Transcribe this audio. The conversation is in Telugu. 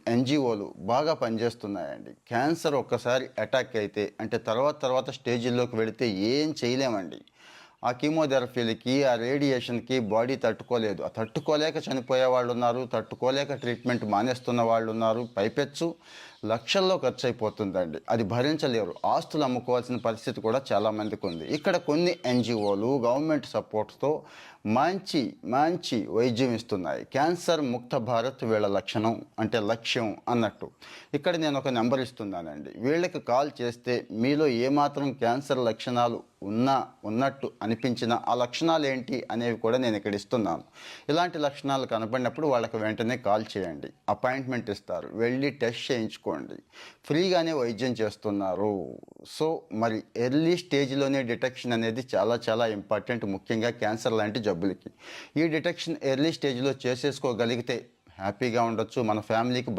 ఎన్‌జీఓలు బాగా పనిచేస్తున్నాయండి. క్యాన్సర్ ఒక్కసారి అటాక్ అయితే అంటే తర్వాత స్టేజ్‌ల్లోకి వెళితే ఏం చేయలేమండి. ఆ కీమోథెరపీలకి, ఆ రేడియేషన్‌కి బాడీ తట్టుకోలేదు. ఆ తట్టుకోలేక చనిపోయే వాళ్ళున్నారు. తట్టుకోలేక ట్రీట్మెంట్ మానేస్తున్న వాళ్ళున్నారు. పైపెచ్చు లక్షల్లో ఖర్చయిపోతుందండి. అది భరించలేరు. ఆస్తులు అమ్ముకోవాల్సిన పరిస్థితి కూడా చాలామందికుంది. ఇక్కడ కొన్ని ఎన్‌జీఓలు గవర్నమెంట్ సపోర్ట్‌తో మంచి మంచి వైద్యం ఇస్తున్నాయి. క్యాన్సర్ ముక్త భారత్ వీళ్ళ లక్ష్యం అన్నట్టు. ఇక్కడ నేను ఒక నెంబర్ ఇస్తున్నానండి. వీళ్ళకి కాల్ చేస్తే మీలో ఏమాత్రం క్యాన్సర్ లక్షణాలు ఉన్నట్టు అనిపించిన ఆ లక్షణాలు ఏంటి అనేవి కూడా నేను ఇక్కడ ఇస్తున్నాను. ఇలాంటి లక్షణాలు కనపడినప్పుడు వాళ్ళకి వెంటనే కాల్ చేయండి. అపాయింట్మెంట్ ఇస్తారు. వెళ్ళి టెస్ట్ చేయించుకోండి. ఫ్రీగానే వైద్యం చేస్తున్నారు. సో మరి ఎర్లీ స్టేజ్లోనే డిటెక్షన్ అనేది చాలా ఇంపార్టెంట్, ముఖ్యంగా క్యాన్సర్ లాంటి జబ్బులకి. ఈ డిటెక్షన్ ఎర్లీ స్టేజ్లో చేసేసుకోగలిగితే హ్యాపీగా ఉండొచ్చు. మన ఫ్యామిలీకి